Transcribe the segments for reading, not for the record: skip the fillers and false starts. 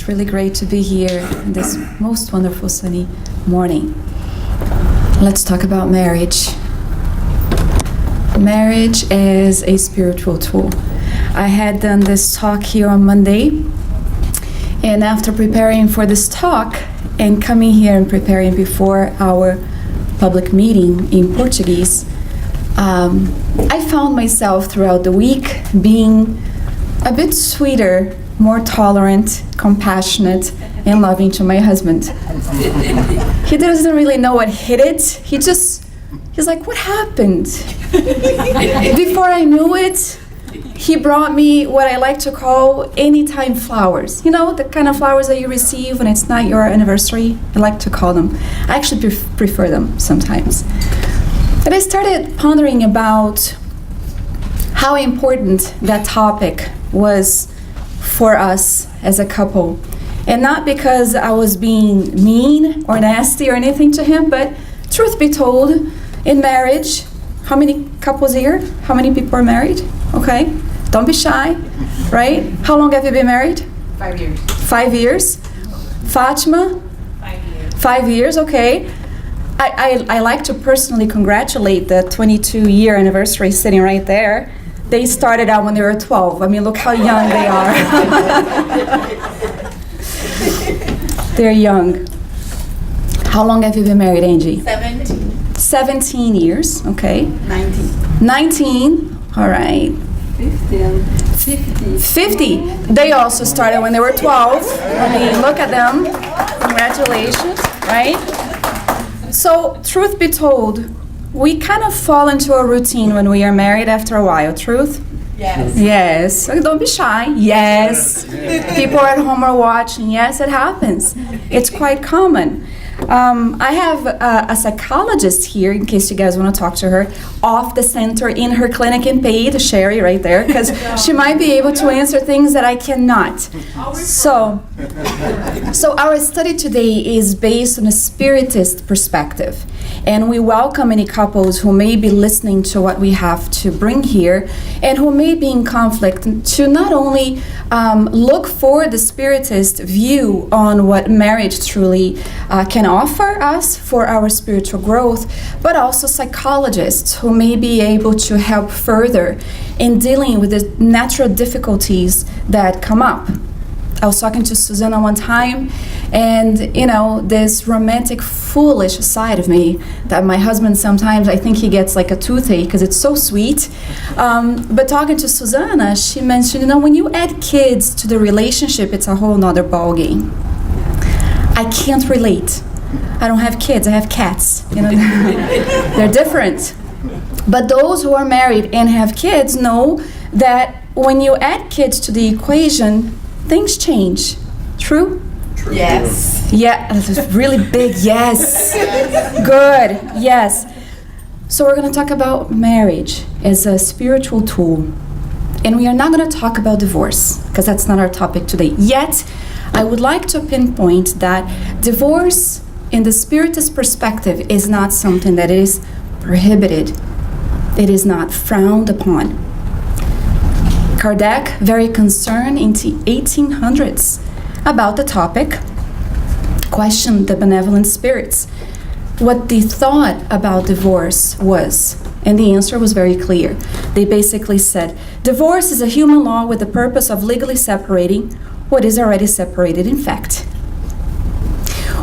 It's really great to be here in this most wonderful sunny morning. Let's talk about marriage. Marriage is a spiritual tool. I had done this talk here on Monday, and after preparing for this talk and coming here and preparing before our public meeting in Portuguese, I found myself throughout the week being a bit sweeter, more tolerant, compassionate, and loving to my husband. He doesn't really know what hit it. He's like, what happened? Before I knew it, he brought me what I like to call anytime flowers. You know, the kind of flowers that you receive when it's not your anniversary? I like to call them. I actually prefer them sometimes. And I started pondering about how important that topic was for us as a couple. And not because I was being mean or nasty or anything to him, but truth be told, in marriage, how many couples here? How many people are married? Okay, don't be shy, right? How long have you been married? 5 years. 5 years. Fatima? 5 years. 5 years, okay. I like to personally congratulate the 22-year anniversary sitting right there. They started out when they were 12. I mean, look how young they are. They're young. How long have you been married, Angie? 17. 17 years, okay. 19. 19, all right. 50. 50. They also started when they were 12. I mean, look at them. Congratulations, right? So, truth be told, we kind of fall into a routine when we are married after a while. Truth? Yes. Yes. Don't be shy. Yes. People at home are watching. Yes, it happens. It's quite common. I have a psychologist here, in case you guys want to talk to her, off the center in her clinic in paid, Sherry right there, because she might be able to answer things that I cannot. So our study today is based on a spiritist perspective. And we welcome any couples who may be listening to what we have to bring here and who may be in conflict to not only look for the spiritist view on what marriage truly can offer us for our spiritual growth, but also psychologists who may be able to help further in dealing with the natural difficulties that come up. I was talking to Susanna one time, and this romantic, foolish side of me that my husband sometimes, I think he gets like a toothache because it's so sweet. But talking to Susanna, she mentioned, when you add kids to the relationship, it's a whole nother ballgame. I can't relate. I don't have kids, I have cats. They're different. But those who are married and have kids know that when you add kids to the equation, things change. True? True. Yes. Yeah, that's a really big yes. Good, yes. So we're going to talk about marriage as a spiritual tool. And we are not going to talk about divorce, because that's not our topic today. Yet, I would like to pinpoint that divorce, in the spiritist perspective, is not something that is prohibited. It is not frowned upon. Kardec, very concerned in the 1800s about the topic, questioned the benevolent spirits what the thought about divorce was. And the answer was very clear. They basically said, divorce is a human law with the purpose of legally separating what is already separated in fact.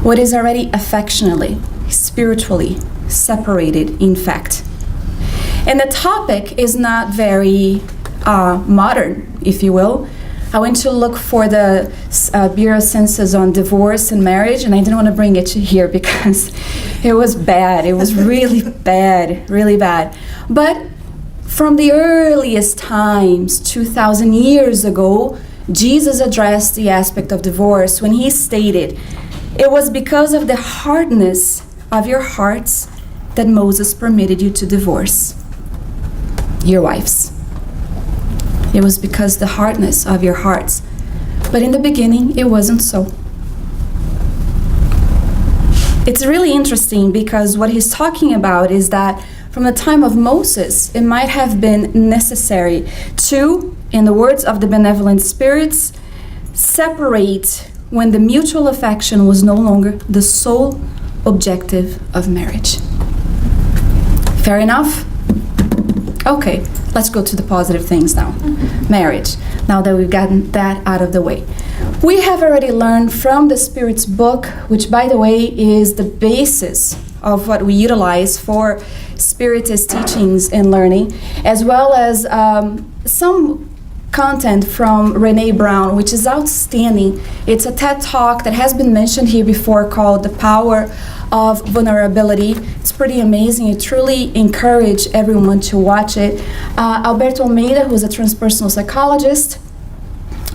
What is already affectionately, spiritually separated in fact. And the topic is not very modern, if you will. I went to look for the Bureau census on divorce and marriage, and I didn't want to bring it here because it was bad. It was really bad, really bad. But from the earliest times, 2,000 years ago, Jesus addressed the aspect of divorce when he stated, it was because of the hardness of your hearts that Moses permitted you to divorce your wives. It was because the hardness of your hearts. But in the beginning, it wasn't so. It's really interesting because what he's talking about is that from the time of Moses, it might have been necessary to, in the words of the benevolent spirits, separate when the mutual affection was no longer the sole objective of marriage. Fair enough? Okay, let's go to the positive things now. Marriage, now that we've gotten that out of the way. We have already learned from the Spirit's book, which by the way is the basis of what we utilize for Spiritist teachings and learning, as well as some content from Renee Brown, which is outstanding. It's a TED Talk that has been mentioned here before called The Power of Vulnerability. It's pretty amazing. I truly encourage everyone to watch it. Alberto Almeida, who's a transpersonal psychologist,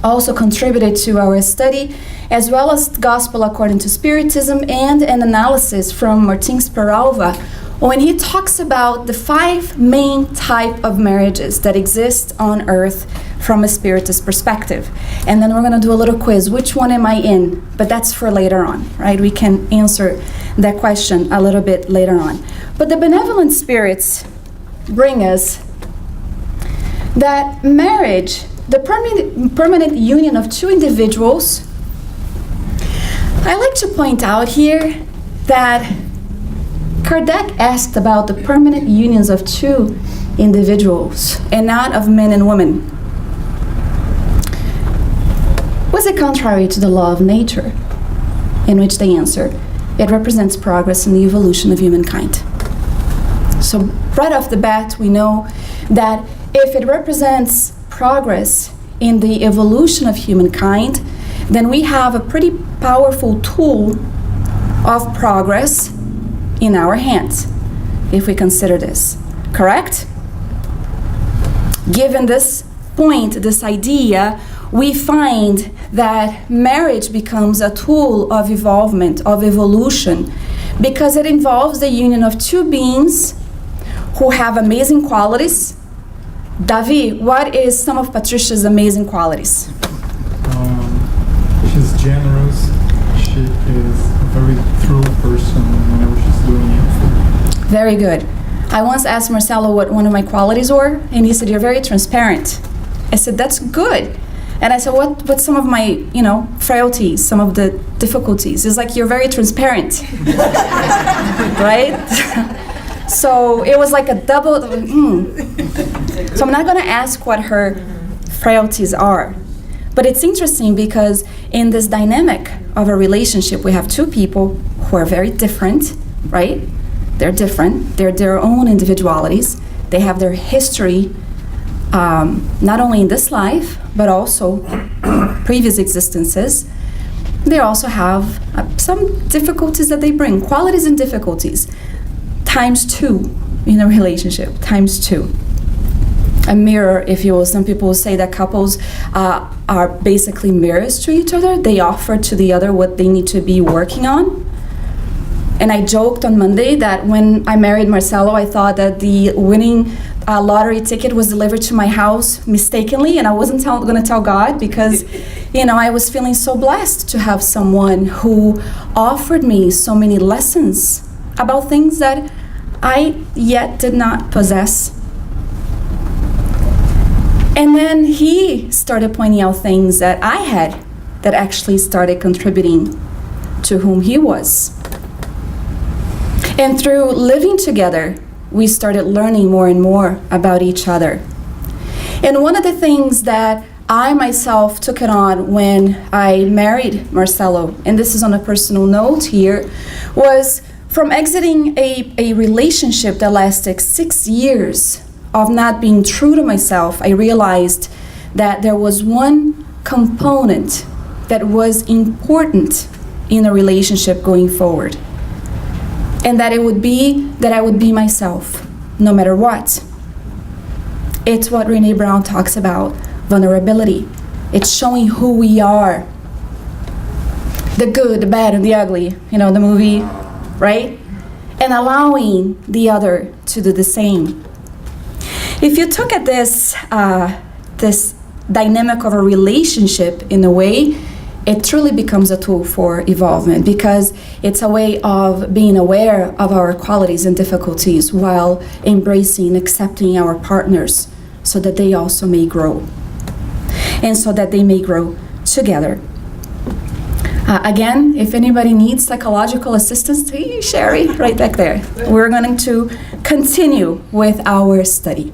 also contributed to our study, as well as Gospel According to Spiritism and an analysis from Martins Peralva when he talks about the 5 main type of marriages that exist on earth from a Spiritist perspective. And then we're going to do a little quiz. Which one am I in? But that's for later on, right? We can answer that question a little bit later on. But the benevolent spirits bring us that marriage, the permanent union of 2 individuals. I like to point out here that Kardec asked about the permanent unions of 2 individuals and not of men and women. Was it contrary to the law of nature? In which they answer, it represents progress in the evolution of humankind. So right off the bat, we know that if it represents progress in the evolution of humankind, then we have a pretty powerful tool of progress in our hands, if we consider this, correct? Given this point, this idea, we find that marriage becomes a tool of evolvement, of evolution, because it involves the union of 2 beings who have amazing qualities. Davi, what is some of Patricia's amazing qualities? She's generous. She is a very true person whenever she's doing anything. Very good. I once asked Marcelo what one of my qualities were, and he said, "You're very transparent." I said, "That's good." And I said, what's some of my, frailties, some of the difficulties? It's like, "You're very transparent." Right? So it was like a double, So I'm not going to ask what her frailties are. But it's interesting because in this dynamic of a relationship, we have 2 people who are very different, right? They're different. They're their own individualities. They have their history, not only in this life, but also previous existences. They also have some difficulties that they bring, qualities and difficulties, times 2 in a relationship, times 2. A mirror, if you will. Some people will say that couples are basically mirrors to each other. They offer to the other what they need to be working on. And I joked on Monday that when I married Marcelo, I thought that the winning lottery ticket was delivered to my house mistakenly, and I wasn't going to tell God because, I was feeling so blessed to have someone who offered me so many lessons about things that I yet did not possess. And then he started pointing out things that I had that actually started contributing to whom he was. And through living together, we started learning more and more about each other. And one of the things that I myself took it on when I married Marcelo, and this is on a personal note here, was from exiting a relationship that lasted 6 years of not being true to myself. I realized that there was one component that was important in a relationship going forward. And that it would be that I would be myself, no matter what. It's what Renee Brown talks about, vulnerability. It's showing who we are. The good, the bad, and the ugly, the movie, right? And allowing the other to do the same. If you took at this dynamic of a relationship in a way, it truly becomes a tool for evolvement because it's a way of being aware of our qualities and difficulties while embracing, accepting our partners so that they also may grow and so that they may grow together. Again, if anybody needs psychological assistance, hey, Sherry, right back there. We're going to continue with our study.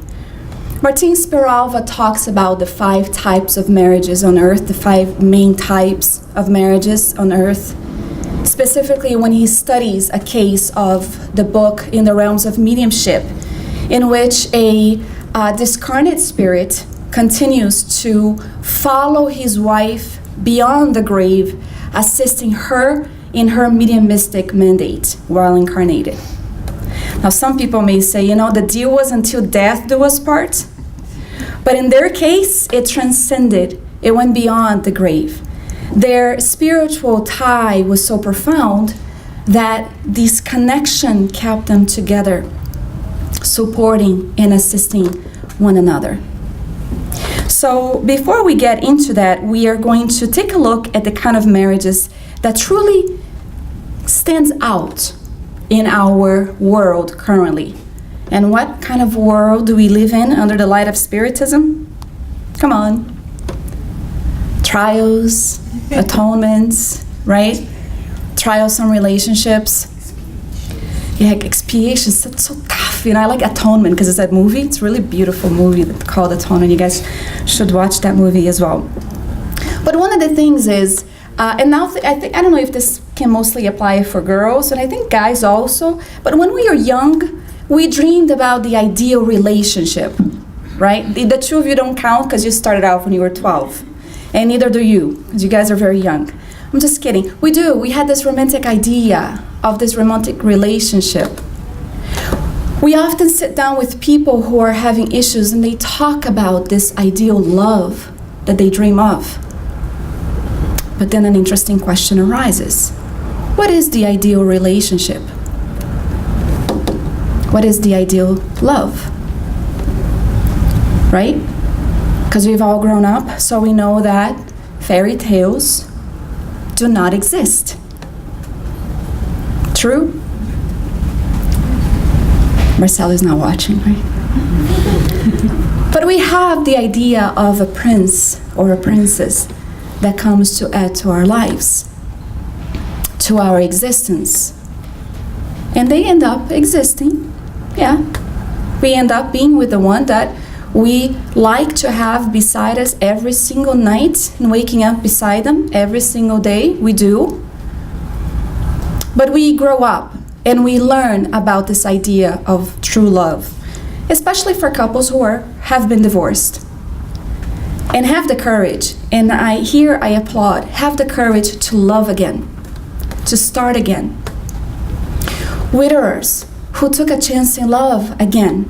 Martin Spiralva talks about the 5 types of marriages on earth, the 5 main types of marriages on earth. Specifically, when he studies a case of the book In the Realms of Mediumship, in which a discarnate spirit continues to follow his wife beyond the grave, assisting her in her mediumistic mandate while incarnated. Now, some people may say, the deal was until death do us part. But in their case, it transcended. It went beyond the grave. Their spiritual tie was so profound that this connection kept them together, supporting and assisting one another. So before we get into that, we are going to take a look at the kind of marriages that truly stands out in our world currently. And what kind of world do we live in under the light of Spiritism? Come on. Trials, atonements, right? Trials and relationships. Yeah, expiations, that's so tough. I like Atonement because it's that movie. It's a really beautiful movie called Atonement. You guys should watch that movie as well. But one of the things is, and now I don't know if this can mostly apply for girls, and I think guys also, but when we are young, we dreamed about the ideal relationship, right? The 2 of you don't count because you started out when you were 12. And neither do you, because you guys are very young. I'm just kidding. We do. We had this romantic idea of this romantic relationship. We often sit down with people who are having issues and they talk about this ideal love that they dream of. But then an interesting question arises. What is the ideal relationship? What is the ideal love? Right? Because we've all grown up, so we know that fairy tales do not exist. True? Marcel is not watching, right? But we have the idea of a prince or a princess that comes to add to our lives, to our existence. And they end up existing. Yeah. We end up being with the one that we like to have beside us every single night and waking up beside them every single day. We do. But we grow up and we learn about this idea of true love, especially for couples who have been divorced. And have the courage, and I applaud, have the courage to love again, to start again. Widowers who took a chance in love again.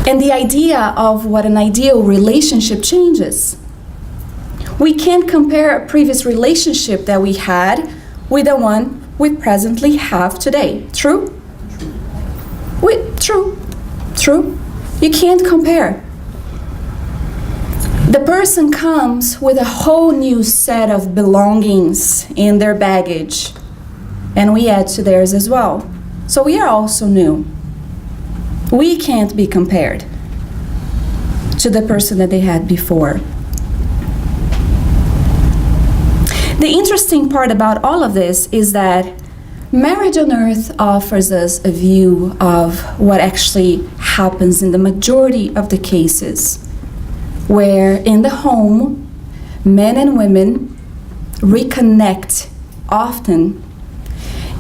And the idea of what an ideal relationship changes. We can't compare a previous relationship that we had with the one we presently have today. True? True. You can't compare. The person comes with a whole new set of belongings in their baggage, and we add to theirs as well. So we are also new. We can't be compared to the person that they had before. The interesting part about all of this is that marriage on earth offers us a view of what actually happens in the majority of the cases, where in the home, men and women reconnect often,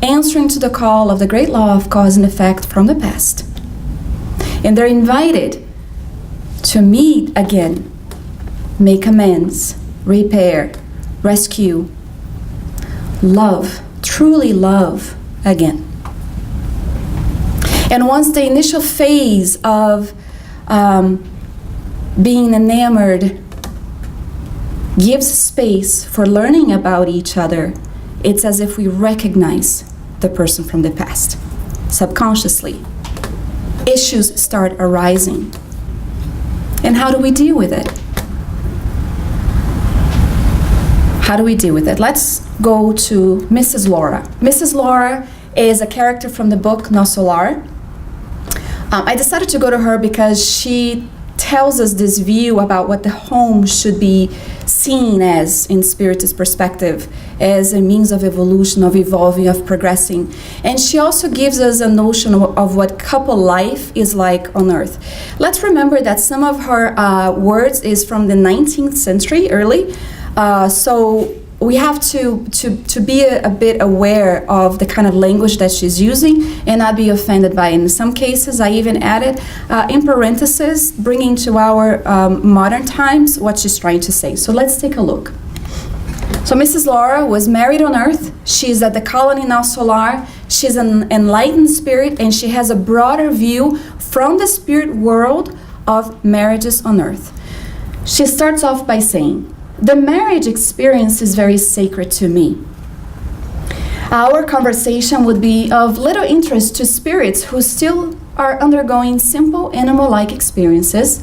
answering to the call of the great law of cause and effect from the past. And they're invited to meet again, make amends, repair, rescue, love, truly love again. And once the initial phase of being enamored gives space for learning about each other, it's as if we recognize the person from the past, subconsciously. Issues start arising. And how do we deal with it? How do we deal with it? Let's go to Mrs. Laura. Mrs. Laura is a character from the book Nosso Lar. I decided to go to her because she tells us this view about what the home should be seen as in Spiritist perspective, as a means of evolution, of evolving, of progressing. And she also gives us a notion of what couple life is like on earth. Let's remember that some of her words is from the 19th century, early. So we have to be a bit aware of the kind of language that she's using and not be offended by it. In some cases, I even added in parentheses, bringing to our modern times what she's trying to say. So let's take a look. So Mrs. Laura was married on earth. She's at the colony now solar. She's an enlightened spirit, and she has a broader view from the spirit world of marriages on earth. She starts off by saying, "The marriage experience is very sacred to me. Our conversation would be of little interest to spirits who still are undergoing simple animal-like experiences,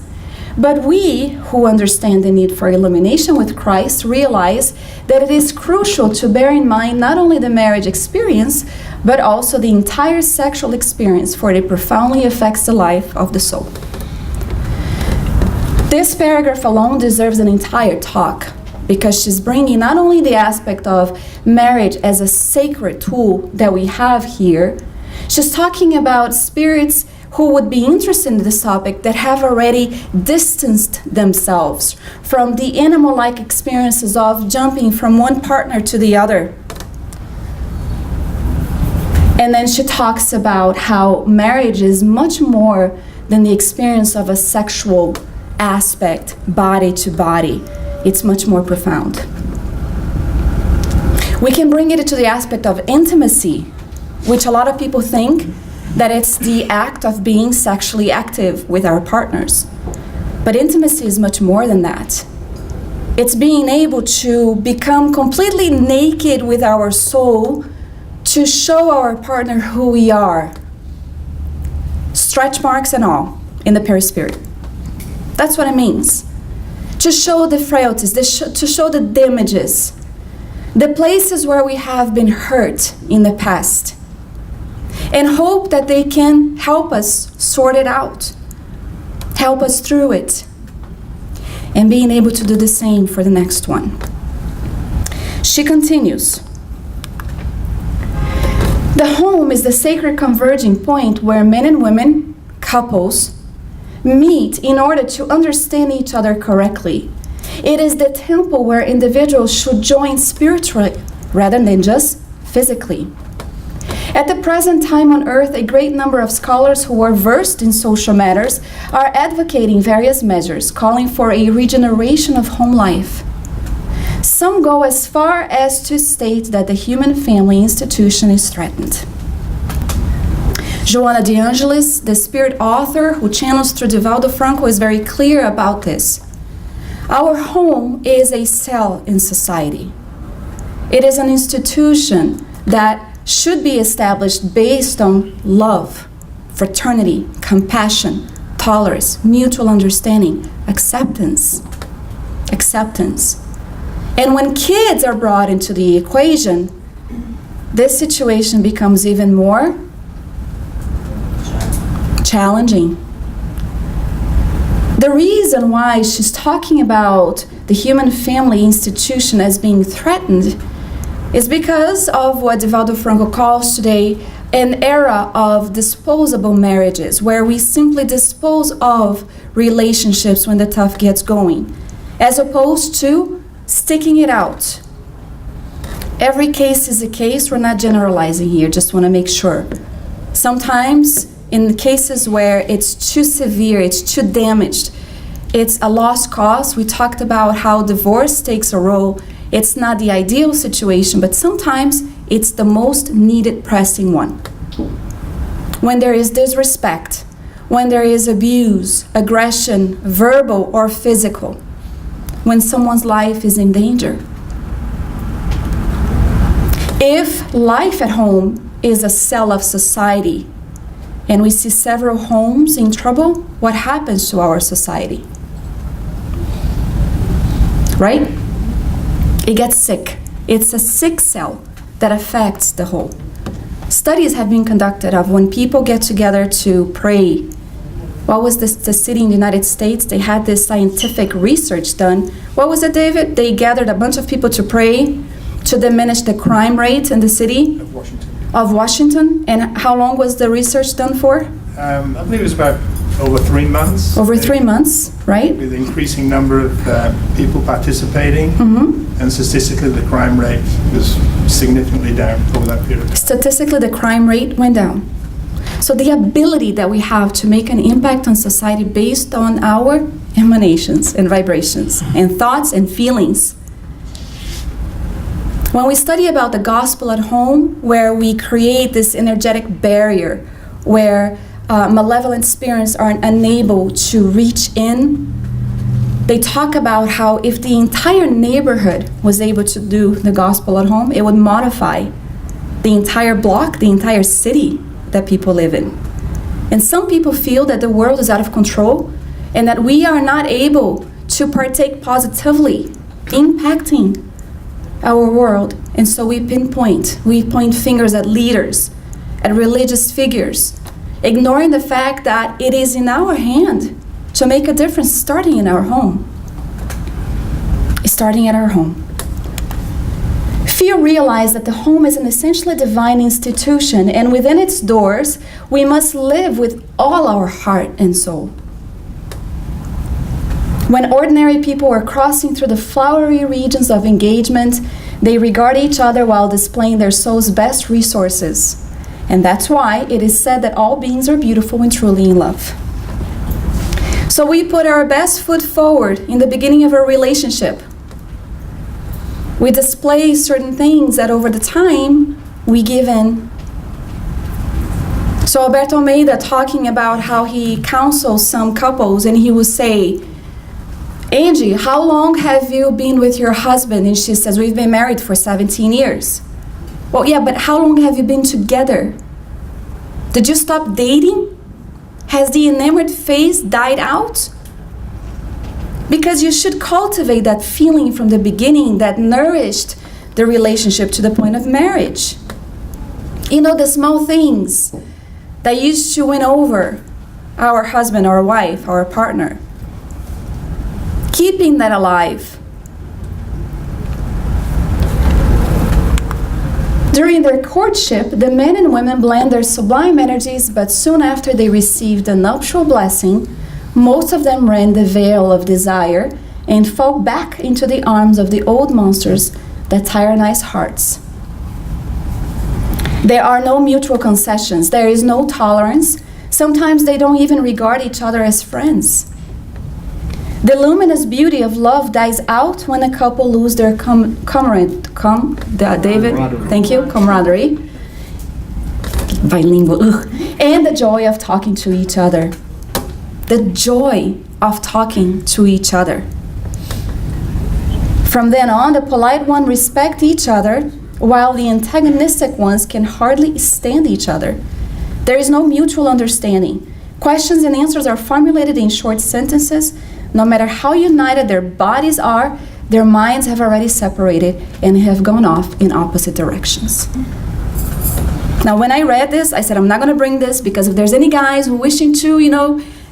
but we who understand the need for illumination with Christ realize that it is crucial to bear in mind not only the marriage experience, but also the entire sexual experience, for it profoundly affects the life of the soul." This paragraph alone deserves an entire talk, because she's bringing not only the aspect of marriage as a sacred tool that we have here, she's talking about spirits who would be interested in this topic that have already distanced themselves from the animal-like experiences of jumping from one partner to the other. And then she talks about how marriage is much more than the experience of a sexual aspect, body to body. It's much more profound. We can bring it to the aspect of intimacy, which a lot of people think that it's the act of being sexually active with our partners. But intimacy is much more than that. It's being able to become completely naked with our soul to show our partner who we are. Stretch marks and all in the perispirit. That's what it means. To show the frailties, to show the damages, the places where we have been hurt in the past, and hope that they can help us sort it out, help us through it, and being able to do the same for the next one. She continues, "The home is the sacred converging point where men and women, couples, meet in order to understand each other correctly. It is the temple where individuals should join spiritually rather than just physically. At the present time on earth, a great number of scholars who are versed in social matters are advocating various measures, calling for a regeneration of home life. Some go as far as to state that the human family institution is threatened." Joana de Angelis, the spirit author who channels through Divaldo Franco, is very clear about this. Our home is a cell in society. It is an institution that should be established based on love, fraternity, compassion, tolerance, mutual understanding, acceptance. And when kids are brought into the equation, this situation becomes even more challenging. The reason why she's talking about the human family institution as being threatened is because of what Divaldo Franco calls today an era of disposable marriages, where we simply dispose of relationships when the tough gets going, as opposed to sticking it out. Every case is a case. We're not generalizing here, just want to make sure. Sometimes in cases where it's too severe, it's too damaged, it's a lost cause. We talked about how divorce takes a role. It's not the ideal situation, but sometimes it's the most needed, pressing one. When there is disrespect, when there is abuse, aggression, verbal or physical, when someone's life is in danger. If life at home is a cell of society, and we see several homes in trouble, what happens to our society? Right? It gets sick. It's a sick cell that affects the whole. Studies have been conducted of when people get together to pray What was this, the city in the United States? They had this scientific research done. What was it, David? They gathered a bunch of people to pray to diminish the crime rate in the city of Washington. And how long was the research done for? I believe it was about over 3 months. Over 3 months, right? With increasing number of people participating, and statistically the crime rate was significantly down over that period. Statistically, the crime rate went down. So the ability that we have to make an impact on society based on our emanations and vibrations and thoughts and feelings. When we study about the gospel at home, where we create this energetic barrier, where malevolent spirits are unable to reach in, they talk about how if the entire neighborhood was able to do the gospel at home, it would modify the entire block, the entire city that people live in. And some people feel that the world is out of control and that we are not able to partake positively, impacting our world. And so we point fingers at leaders, at religious figures, ignoring the fact that it is in our hand to make a difference, starting in our home. Starting at our home. Few realize that the home is an essentially divine institution, and within its doors, we must live with all our heart and soul. When ordinary people are crossing through the flowery regions of engagement, they regard each other while displaying their soul's best resources. And that's why it is said that all beings are beautiful when truly in love. So we put our best foot forward in the beginning of a relationship. We display certain things that over the time we give in. So Alberto Almeida, talking about how he counsels some couples, and he will say, Angie, how long have you been with your husband? And she says, we've been married for 17 years. Well, yeah, but how long have you been together? Did you stop dating? Has the enamored phase died out? Because you should cultivate that feeling from the beginning that nourished the relationship to the point of marriage. You know, the small things that used to win over our husband, our wife, our partner. Keeping that alive. During their courtship, the men and women blend their sublime energies, but soon after they received the nuptial blessing, most of them rend the veil of desire and fall back into the arms of the old monsters that tyrannize hearts. There are no mutual concessions. There is no tolerance. Sometimes they don't even regard each other as friends. The luminous beauty of love dies out when a couple lose their camaraderie. Thank you, camaraderie. Bilingual. And the joy of talking to each other. The joy of talking to each other. From then on, the polite ones respect each other, while the antagonistic ones can hardly stand each other. There is no mutual understanding. Questions and answers are formulated in short sentences. No matter how united their bodies are, their minds have already separated and have gone off in opposite directions. Now, when I read this, I said, I'm not going to bring this because if there's any guys who wishing to,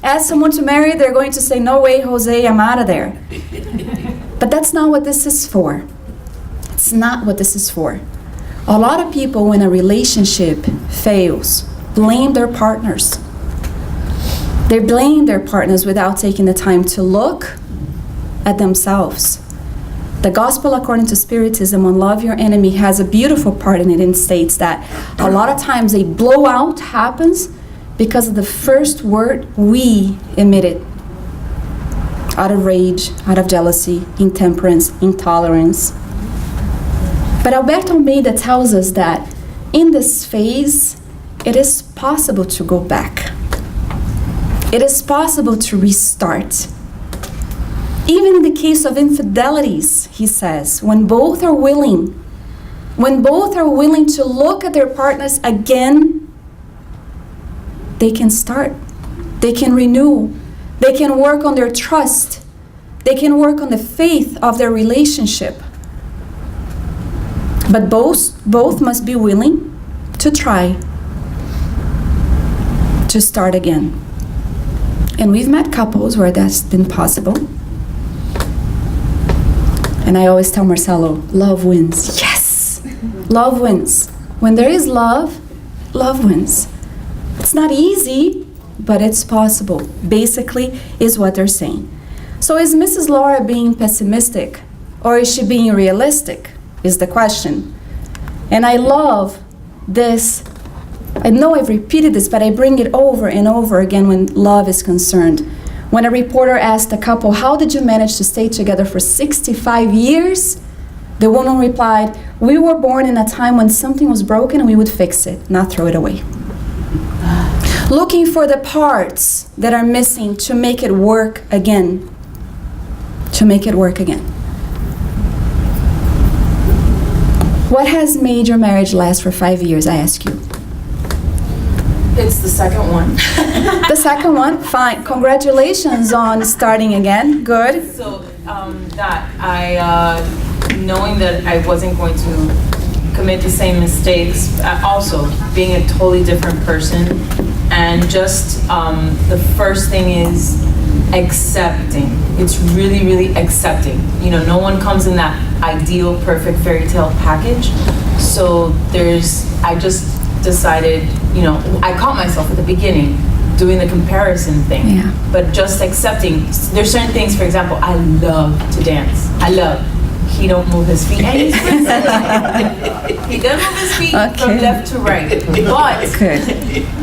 ask someone to marry, they're going to say, no way, Jose, I'm out of there. But that's not what this is for. It's not what this is for. A lot of people, when a relationship fails, blame their partners. They blame their partners without taking the time to look at themselves. The Gospel according to Spiritism on Love Your Enemy has a beautiful part in it, and states that a lot of times a blowout happens because of the first word we emitted out of rage, out of jealousy, intemperance, intolerance. But Alberto Almeida tells us that in this phase, it is possible to go back. It is possible to restart. Even in the case of infidelities, he says, when both are willing to look at their partners again, they can start. They can renew. They can work on their trust. They can work on the faith of their relationship. But both must be willing to try to start again. And we've met couples where that's been possible. And I always tell Marcelo, love wins. Yes! Love wins. When there is love, love wins. It's not easy, but it's possible. Basically, is what they're saying. So is Mrs. Laura being pessimistic, or is she being realistic, is the question. And I love this. I know I've repeated this, but I bring it over and over again when love is concerned. When a reporter asked a couple, how did you manage to stay together for 65 years? The woman replied, we were born in a time when something was broken and we would fix it, not throw it away. Looking for the parts that are missing to make it work again. To make it work again. What has made your marriage last for 5 years, I ask you? It's the second one. The second one? Fine. Congratulations on starting again. Good. So that I, knowing that I wasn't going to commit the same mistakes, also being a totally different person, and just the first thing is accepting. It's really, really accepting. You know, no one comes in that ideal, perfect fairy tale package. So I just decided, you know, I caught myself at the beginning doing the comparison thing. Yeah. But just accepting. There's certain things, for example, I love to dance. He don't move his feet. And he does move his feet from left to right. But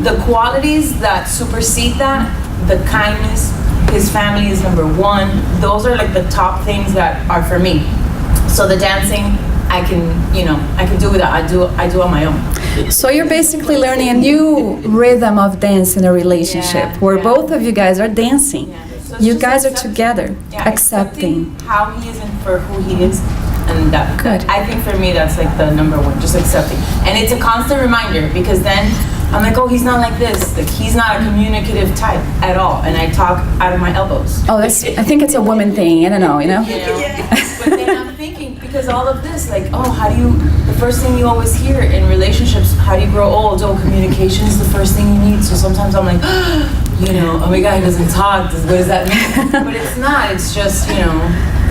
the qualities that supersede that, the kindness, his family is number one. Those are like the top things that are for me. So the dancing, I can do without. I do on my own. So you're basically learning a new rhythm of dance in a relationship where both of you guys are dancing. Yeah. So You guys are together, accepting how he is and for who he is, and that. Good. I think for me that's like the number one, just accepting, and it's a constant reminder because then I'm like, oh, he's not like this. Like he's not a communicative type at all, and I talk out of my elbows. Oh, I think it's a woman thing. I don't know, you know? But then I'm thinking, because all of this, like, oh, the first thing you always hear in relationships, how do you grow old? Oh, communication is the first thing you need. So sometimes I'm like, you know, oh my God, he doesn't talk. What does that mean? But it's not. It's just, you know,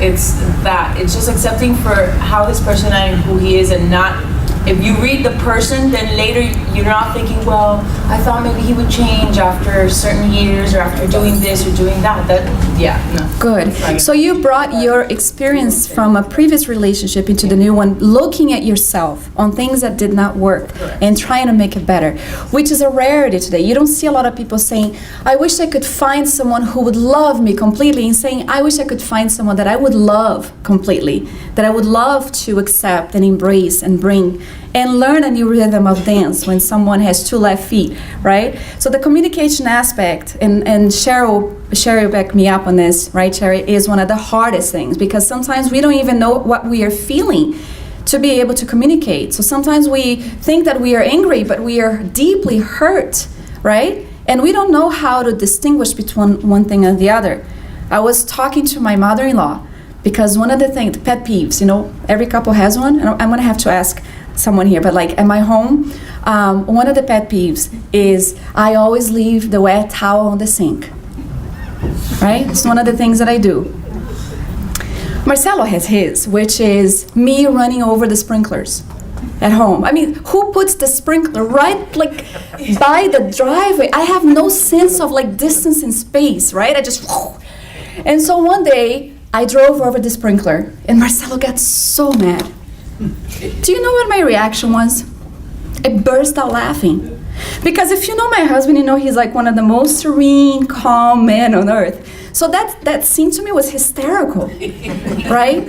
it's that. It's just accepting for how his personality and who he is, and not, if you read the person, then later you're not thinking, well, I thought maybe he would change after certain years or after doing this or doing that. No. Good. So you brought your experience from a previous relationship into the new one, looking at yourself on things that did not work and trying to make it better, which is a rarity today. You don't see a lot of people saying, I wish I could find someone who would love me completely, and saying, I wish I could find someone that I would love completely, that I would love to accept and embrace and bring and learn a new rhythm of dance when someone has two left feet, right? So the communication aspect, and Sherry backed me up on this, right, Sherry, is one of the hardest things, because sometimes we don't even know what we are feeling to be able to communicate. So sometimes we think that we are angry, but we are deeply hurt, right? And we don't know how to distinguish between one thing and the other. I was talking to my mother-in-law, because one of the things, pet peeves, you know, every couple has one, and I'm gonna have to ask someone here, but like at my home, one of the pet peeves is I always leave the wet towel on the sink, right? It's one of the things that I do. Marcelo has his, which is me running over the sprinklers at home. I mean, who puts the sprinkler right like by the driveway? I have no sense of like distance and space, right? I just, and so one day I drove over the sprinkler and Marcelo got so mad. Do you know what my reaction was? I burst out laughing. Because if you know my husband, you know he's like one of the most serene, calm men on earth. So that scene to me was hysterical, right?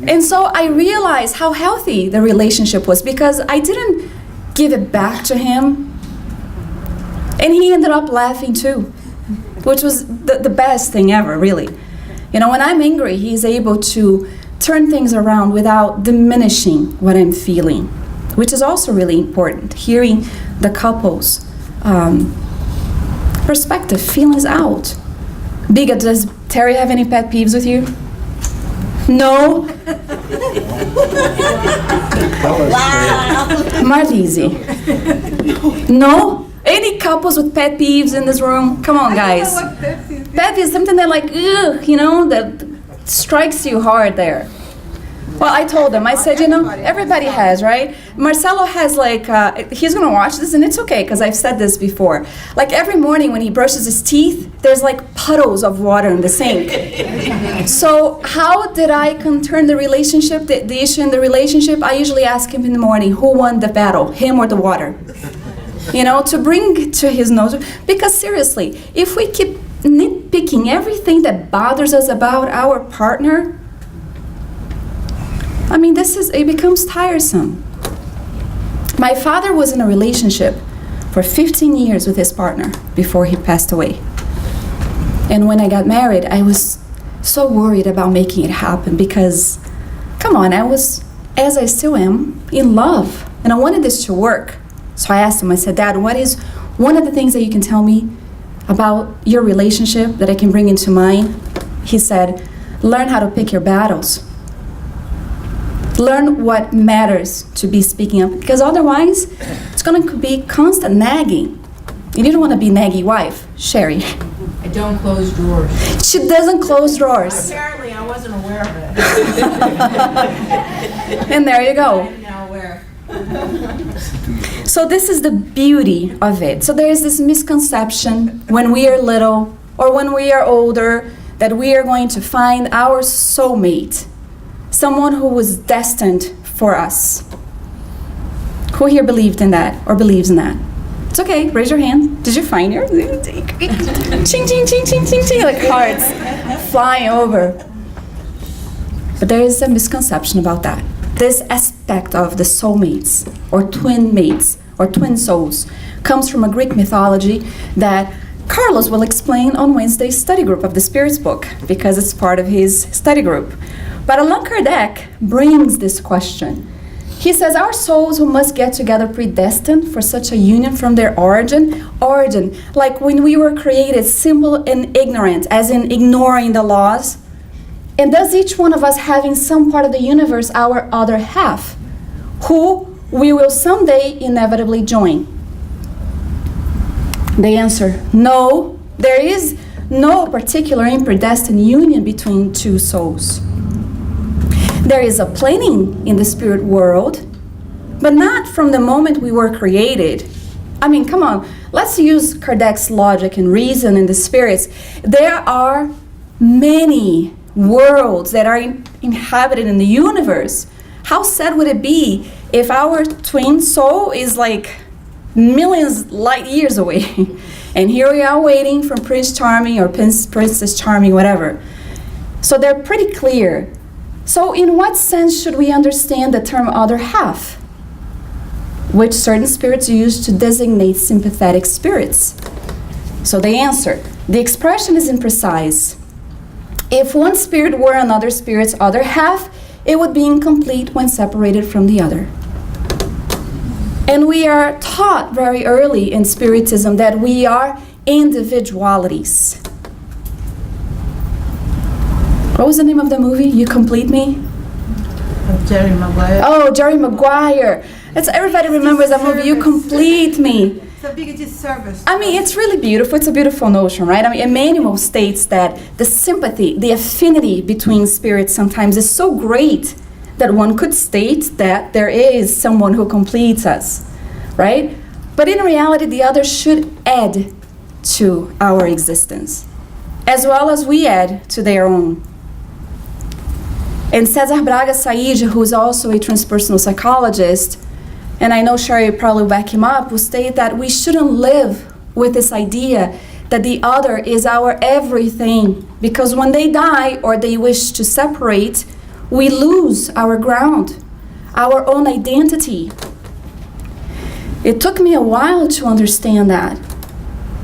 And so I realized how healthy the relationship was, because I didn't give it back to him. And he ended up laughing too, which was the best thing ever, really. You know, when I'm angry, he's able to turn things around without diminishing what I'm feeling, which is also really important. Hearing the couple's perspective, feelings out. Biga, does Terry have any pet peeves with you? No? Marlise? No? Any couples with pet peeves in this room? Come on, guys. That is something that like, ugh, you know, that strikes you hard there. Well, I told them, I said, you know, everybody has, right? Marcelo has like, he's gonna watch this and it's okay, because I've said this before. Like every morning when he brushes his teeth, there's like puddles of water in the sink. So how did I turn the relationship, the issue in the relationship? I usually ask him in the morning, who won the battle, him or the water? You know, to bring to his nose. Because seriously, if we keep nitpicking everything that bothers us about our partner, I mean, it becomes tiresome. My father was in a relationship for 15 years with his partner before he passed away. And when I got married, I was so worried about making it happen because, come on, I was, as I still am, in love. And I wanted this to work. So I asked him, I said, Dad, what is one of the things that you can tell me about your relationship that I can bring into mine? He said, learn how to pick your battles. Learn what matters to be speaking up, because otherwise it's going to be constant nagging. And you don't want to be naggy wife, Sherry. I don't close drawers. She doesn't close drawers. Apparently, I wasn't aware of it. And there you go. I'm now aware. So this is the beauty of it. So there is this misconception when we are little or when we are older that we are going to find our soulmate, someone who was destined for us. Who here believed in that or believes in that? It's okay, raise your hand. Did you find yours? Ching, ching, ching, ching, ching, ching, like hearts flying over. But there is a misconception about that. This aspect of the soulmates or twin mates or twin souls comes from a Greek mythology that Carlos will explain on Wednesday's study group of the Spirits book because it's part of his study group. But Allan Kardec brings this question. He says, our souls who must get together predestined for such a union from their origin, like when we were created simple and ignorant, as in ignoring the laws, and does each one of us having some part of the universe our other half, who we will someday inevitably join? The answer, no, there is no particular and predestined union between two souls. There is a planning in the spirit world, but not from the moment we were created. I mean, come on, let's use Kardec's logic and reason in the spirits. There are many worlds that are inhabited in the universe. How sad would it be if our twin soul is like millions light years away? And here we are waiting for Prince Charming or Princess Charming, whatever. So they're pretty clear. So in what sense should we understand the term other half, which certain spirits use to designate sympathetic spirits? So the answer, the expression is imprecise. If one spirit were another spirit's other half, it would be incomplete when separated from the other. And we are taught very early in Spiritism that we are individualities. What was the name of the movie? You Complete Me? Jerry Maguire. Oh, Jerry Maguire. Everybody remembers that movie, You Complete Me. It's a big disservice. I mean, it's really beautiful. It's a beautiful notion, right? I mean, Emmanuel states that the sympathy, the affinity between spirits sometimes is so great that one could state that there is someone who completes us, right? But in reality, the other should add to our existence, as well as we add to their own. And Cesar Braga Said, who is also a transpersonal psychologist, and I know Sherry probably will back him up, will state that we shouldn't live with this idea that the other is our everything, because when they die or they wish to separate, we lose our ground, our own identity. It took me a while to understand that.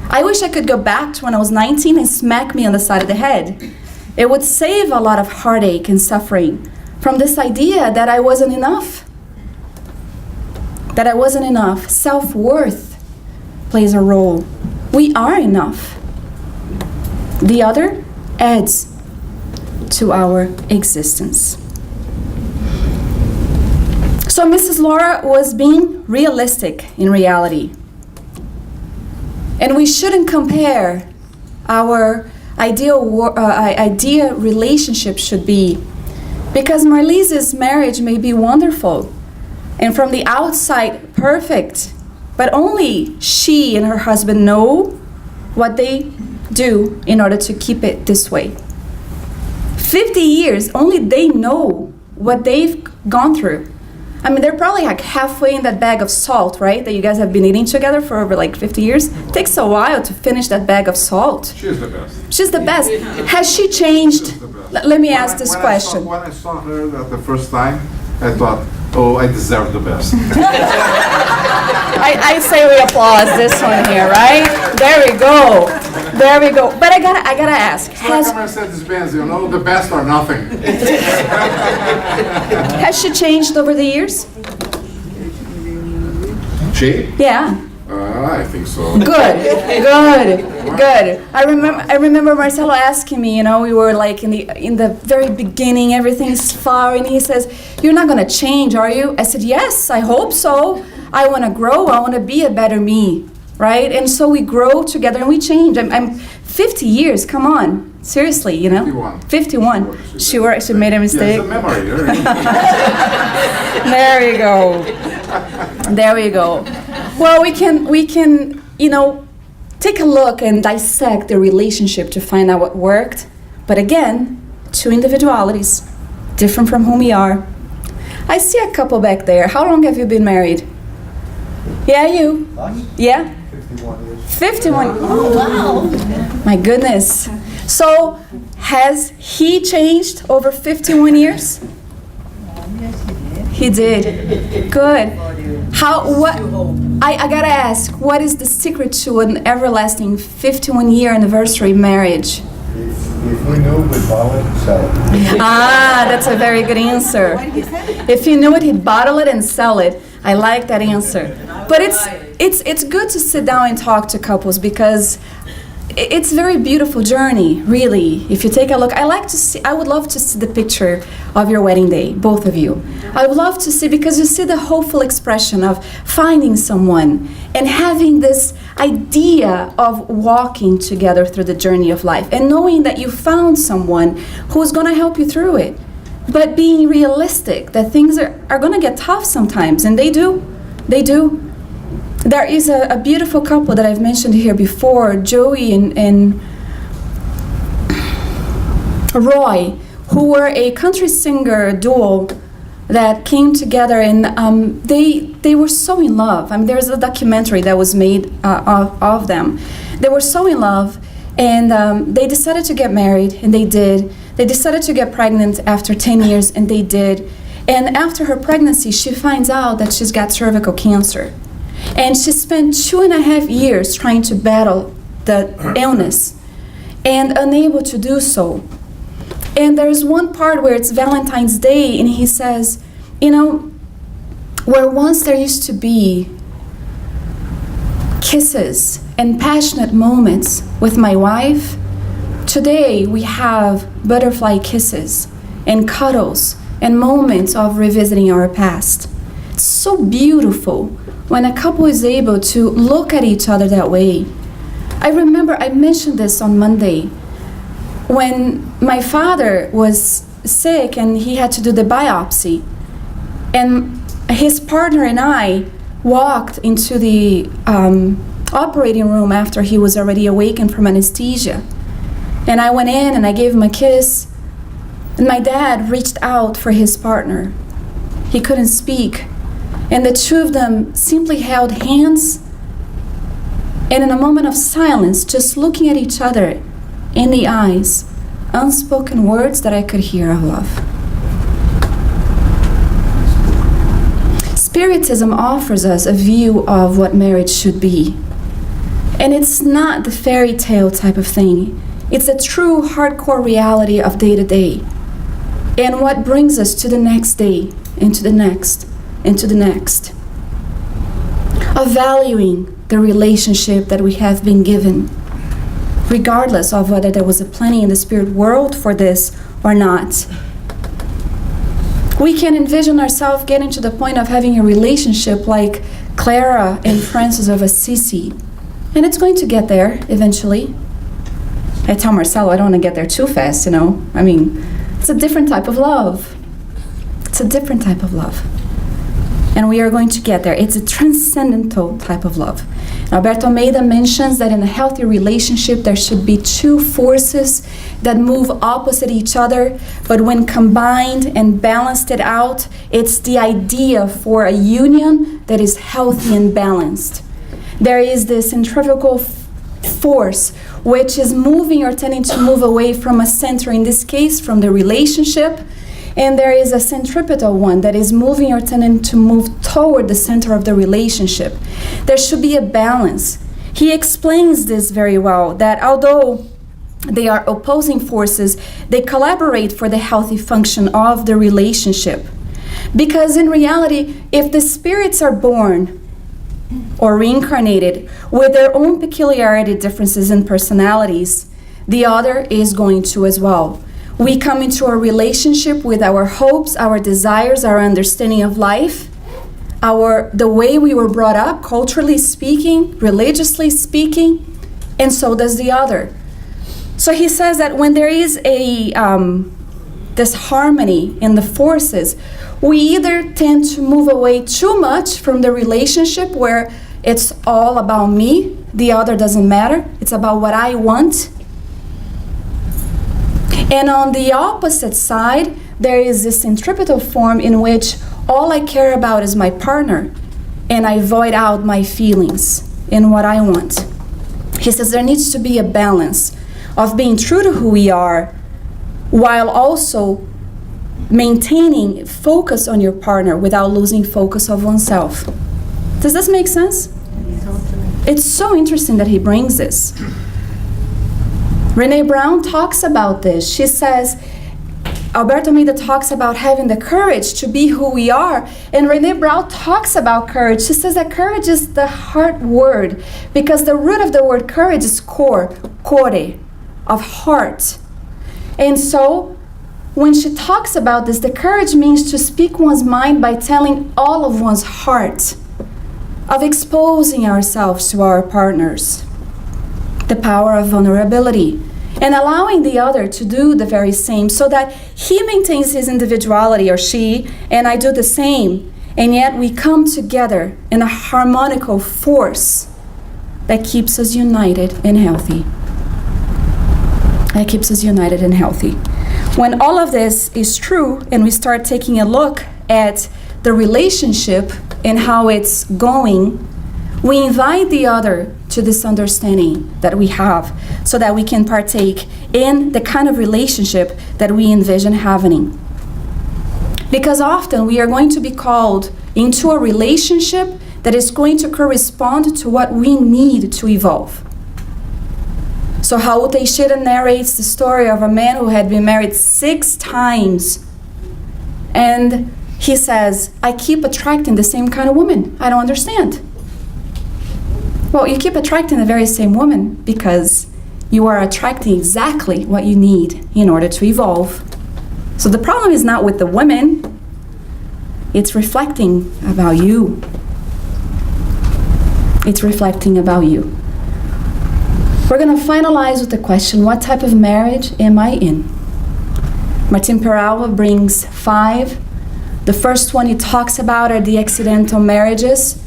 I wish I could go back to when I was 19 and smack me on the side of the head. It would save a lot of heartache and suffering from this idea that I wasn't enough. That I wasn't enough. Self-worth plays a role. We are enough. The other adds to our existence. So Mrs. Laura was being realistic in reality. And we shouldn't compare our ideal relationship should be. Because Marlise's marriage may be wonderful and from the outside perfect, but only she and her husband know what they do in order to keep it this way. 50 years, only they know what they've gone through. I mean, they're probably like halfway in that bag of salt, right? That you guys have been eating together for over like 50 years. It takes a while to finish that bag of salt. She's the best. She's the best. Has she changed? Let me ask this question. When I saw her the first time, I thought, oh, I deserve the best. I say we applause this one here, right? There we go. There we go. But I gotta ask. It's like a Mercedes-Benz, you know, the best or nothing. Has she changed over the years? She? Yeah. I think so. Good. I remember Marcelo asking me, you know, we were like in the very beginning, everything's flower, and he says, "You're not gonna change, are you?" I said, "Yes, I hope so. I wanna grow, I wanna be a better me." Right? And so we grow together and we change. I'm 50 years, come on. Seriously, you know? 51. She made a mistake. Yes, a memory. There we go. There we go. Well, we can, you know, take a look and dissect the relationship to find out what worked. But again, two individualities, different from whom we are. I see a couple back there. How long have you been married? Yeah, you? Yeah? 51 years. 51. Oh, wow. My goodness. So, has he changed over 51 years? He did. Good. I gotta ask, what is the secret to an everlasting 51-year anniversary marriage? If we knew, we'd bottle it and sell it. Ah, that's a very good answer. If he knew it, he'd bottle it and sell it. I like that answer. But it's good to sit down and talk to couples because it's a very beautiful journey, really. If you take a look, I would love to see the picture of your wedding day, both of you. I would love to see, because you see the hopeful expression of finding someone and having this idea of walking together through the journey of life and knowing that you found someone who's going to help you through it. But being realistic that things are going to get tough sometimes, and they do. They do. There is a beautiful couple that I've mentioned here before, Joey and Roy, who were a country singer duo that came together, and they were so in love. I mean, there's a documentary that was made of them. They were so in love, and they decided to get married, and they did. They decided to get pregnant after 10 years, and they did. And after her pregnancy, she finds out that she's got cervical cancer. And she spent 2.5 years trying to battle the illness and unable to do so. And there's one part where it's Valentine's Day, and he says, you know, where once there used to be kisses and passionate moments with my wife, today we have butterfly kisses and cuddles and moments of revisiting our past. It's so beautiful when a couple is able to look at each other that way. I remember I mentioned this on Monday when my father was sick and he had to do the biopsy, and his partner and I walked into the operating room after he was already awakened from anesthesia. And I went in and I gave him a kiss, and my dad reached out for his partner. He couldn't speak. And the two of them simply held hands, and in a moment of silence, just looking at each other in the eyes, unspoken words that I could hear of love. Spiritism offers us a view of what marriage should be. And it's not the fairy tale type of thing. It's the true hardcore reality of day to day. And what brings us to the next day, and to the next, and to the next. Of valuing the relationship that we have been given, regardless of whether there was a planning in the spirit world for this or not. We can envision ourselves getting to the point of having a relationship like Clara and Francis of Assisi. And it's going to get there eventually. I tell Marcelo, I don't want to get there too fast, you know. I mean, it's a different type of love. It's a different type of love. And we are going to get there. It's a transcendental type of love. Alberto Almeida mentions that in a healthy relationship, there should be two forces that move opposite each other, but when combined and balanced it out, it's the idea for a union that is healthy and balanced. There is this centrifugal force which is moving or tending to move away from a center, in this case from the relationship, and there is a centripetal one that is moving or tending to move toward the center of the relationship. There should be a balance. He explains this very well, that although they are opposing forces, they collaborate for the healthy function of the relationship. Because in reality, if the spirits are born or reincarnated with their own peculiarity, differences in personalities, the other is going to as well. We come into a relationship with our hopes, our desires, our understanding of life, the way we were brought up, culturally speaking, religiously speaking, and so does the other. So he says that when there is this harmony in the forces, we either tend to move away too much from the relationship where it's all about me, the other doesn't matter, it's about what I want. And on the opposite side, there is this centripetal form in which all I care about is my partner, and I void out my feelings and what I want. He says there needs to be a balance of being true to who we are while also maintaining focus on your partner without losing focus of oneself. Does this make sense? It's so interesting that he brings this. Brené Brown talks about this. She says, Alberto Almeida talks about having the courage to be who we are. And Brené Brown talks about courage. She says that courage is the heart word because the root of the word courage is core, of heart. And so when she talks about this, the courage means to speak one's mind by telling all of one's heart, of exposing ourselves to our partners. The power of vulnerability, and allowing the other to do the very same so that he maintains his individuality, or she, and I do the same, and yet we come together in a harmonical force that keeps us united and healthy. That keeps us united and healthy. When all of this is true and we start taking a look at the relationship and how it's going, we invite the other to this understanding that we have so that we can partake in the kind of relationship that we envision having. Because often we are going to be called into a relationship that is going to correspond to what we need to evolve. So Raul Teixeira narrates the story of a man who had been married 6 times. And he says, I keep attracting the same kind of woman. I don't understand. Well, you keep attracting the very same woman because you are attracting exactly what you need in order to evolve. So the problem is not with the women, it's reflecting about you. It's reflecting about you. We're going to finalize with the question, what type of marriage am I in? Martin Peralva brings 5. The first one he talks about are the accidental marriages,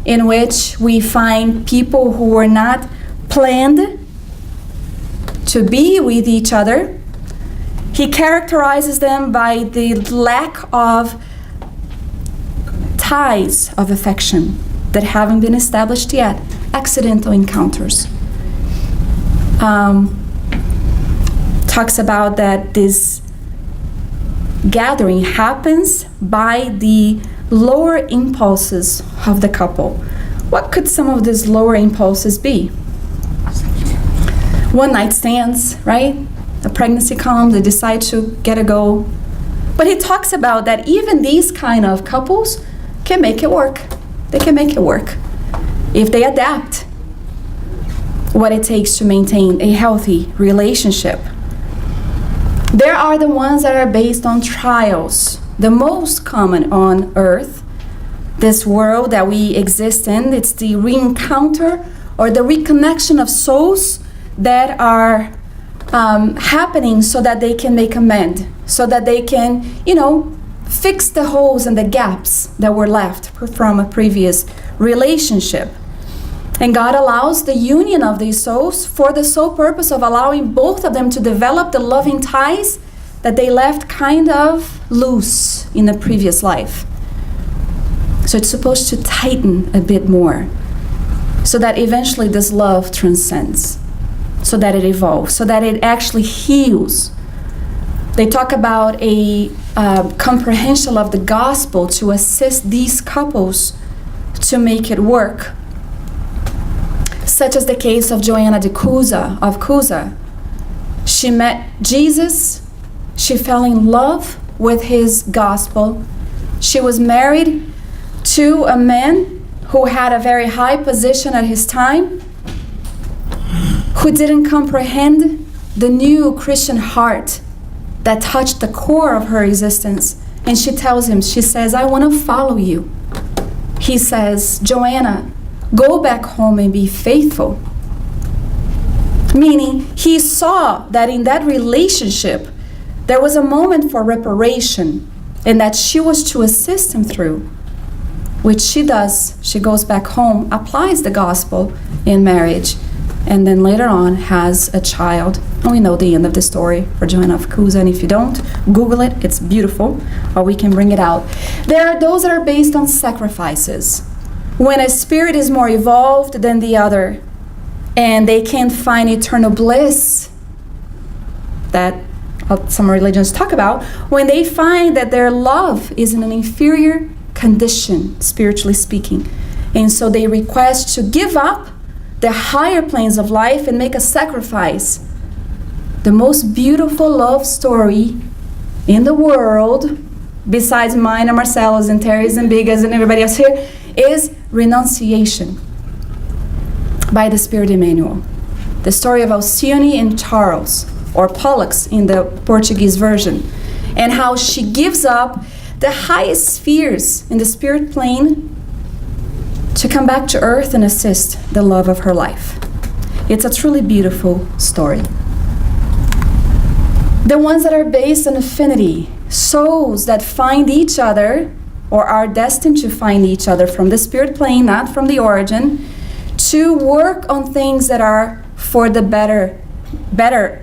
in which we find people who were not planned to be with each other. He characterizes them by the lack of ties of affection that haven't been established yet, accidental encounters. Talks about that this gathering happens by the lower impulses of the couple. What could some of these lower impulses be? One night stands, right? A pregnancy comes, they decide to get a go. But he talks about that even these kind of couples can make it work. They can make it work if they adapt what it takes to maintain a healthy relationship. There are the ones that are based on trials. The most common on earth, this world that we exist in, it's the reencounter or the reconnection of souls that are happening so that they can make amend, so that they can, fix the holes and the gaps that were left from a previous relationship. And God allows the union of these souls for the sole purpose of allowing both of them to develop the loving ties that they left kind of loose in the previous life. So it's supposed to tighten a bit more, so that eventually this love transcends, so that it evolves, so that it actually heals. They talk about a comprehension of the gospel to assist these couples to make it work. Such as the case of Joanna of Cusa. She met Jesus. She fell in love with his gospel. She was married to a man who had a very high position at his time, who didn't comprehend the new Christian heart that touched the core of her existence. And she tells him, she says, I want to follow you. He says, Joanna, go back home and be faithful. Meaning, he saw that in that relationship, there was a moment for reparation, and that she was to assist him through, which she does. She goes back home, applies the gospel in marriage, and then later on has a child. And we know the end of the story for Joanna of Cusa, and if you don't, Google it, it's beautiful, or we can bring it out. There are those that are based on sacrifices. When a spirit is more evolved than the other, and they can't find eternal bliss that some religions talk about, when they find that their love is in an inferior condition, spiritually speaking, and so they request to give up the higher planes of life and make a sacrifice. The most beautiful love story in the world, besides mine and Marcelo's and Terry's and Biga's and everybody else here, is renunciation by the Spirit Emmanuel. The story of Alcione and Charles, or Pollux in the Portuguese version, and how she gives up the highest spheres in the spirit plane to come back to earth and assist the love of her life. It's a truly beautiful story. The ones that are based on affinity, souls that find each other or are destined to find each other from the spirit plane, not from the origin, to work on things that are for the better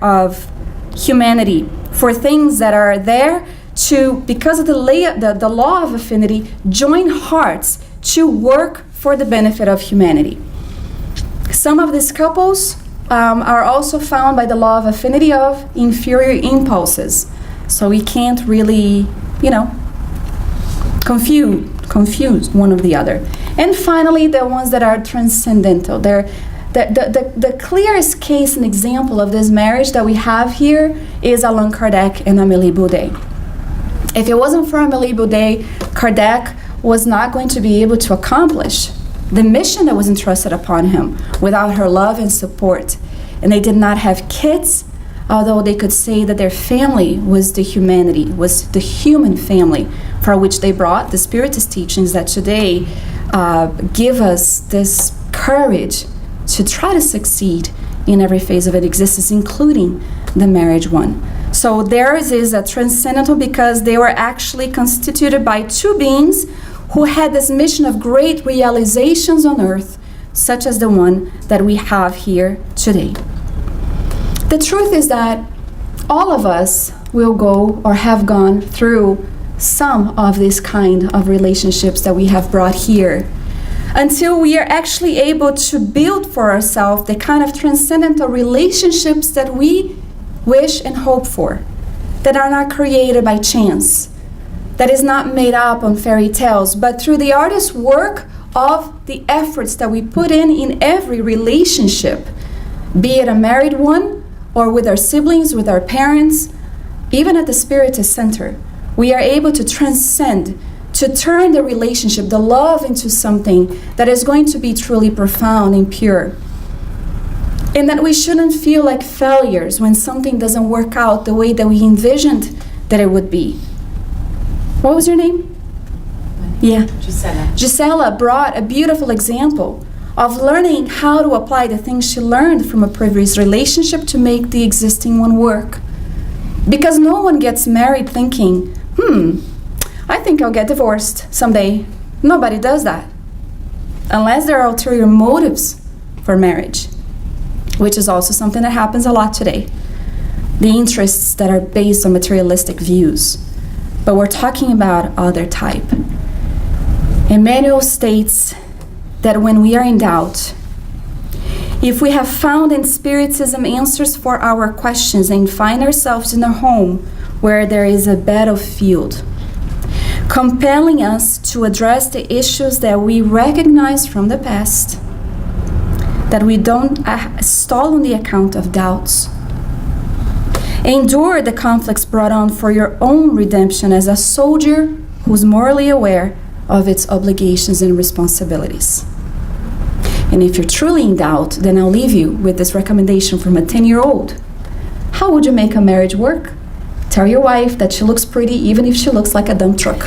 of humanity, for things that are there to, because of the law of affinity, join hearts to work for the benefit of humanity. Some of these couples are also found by the law of affinity of inferior impulses. So we can't really, confuse one of the other. And finally, the ones that are transcendental. They're the clearest case and example of this marriage that we have here is Allan Kardec and Amélie Boudet. If it wasn't for Amélie Boudet, Kardec was not going to be able to accomplish the mission that was entrusted upon him without her love and support. And they did not have kids, although they could say that their family was the humanity, was the human family for which they brought the Spiritist teachings that today give us this courage to try to succeed in every phase of its existence, including the marriage one. So theirs is a transcendental because they were actually constituted by two beings who had this mission of great realizations on earth, such as the one that we have here today. The truth is that all of us will go or have gone through some of this kind of relationships that we have brought here, until we are actually able to build for ourselves the kind of transcendental relationships that we wish and hope for, that are not created by chance, that is not made up on fairy tales, but through the artist's work of the efforts that we put in every relationship, be it a married one or with our siblings, with our parents, even at the Spiritist Center. We are able to transcend, to turn the relationship, the love, into something that is going to be truly profound and pure. And that we shouldn't feel like failures when something doesn't work out the way that we envisioned that it would be. What was your name? Yeah. Gisela. Gisela brought a beautiful example of learning how to apply the things she learned from a previous relationship to make the existing one work. Because no one gets married thinking, I think I'll get divorced someday. Nobody does that. Unless there are ulterior motives for marriage, which is also something that happens a lot today. The interests that are based on materialistic views. But we're talking about other type. Emmanuel states that when we are in doubt, if we have found in Spiritism answers for our questions and find ourselves in a home where there is a battlefield, compelling us to address the issues that we recognize from the past, that we don't stall on the account of doubts. Endure the conflicts brought on for your own redemption as a soldier who's morally aware of its obligations and responsibilities. And if you're truly in doubt, then I'll leave you with this recommendation from a 10-year-old. How would you make a marriage work? Tell your wife that she looks pretty even if she looks like a dump truck.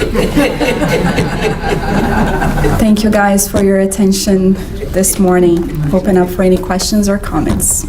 Thank you guys for your attention this morning. Open up for any questions or comments.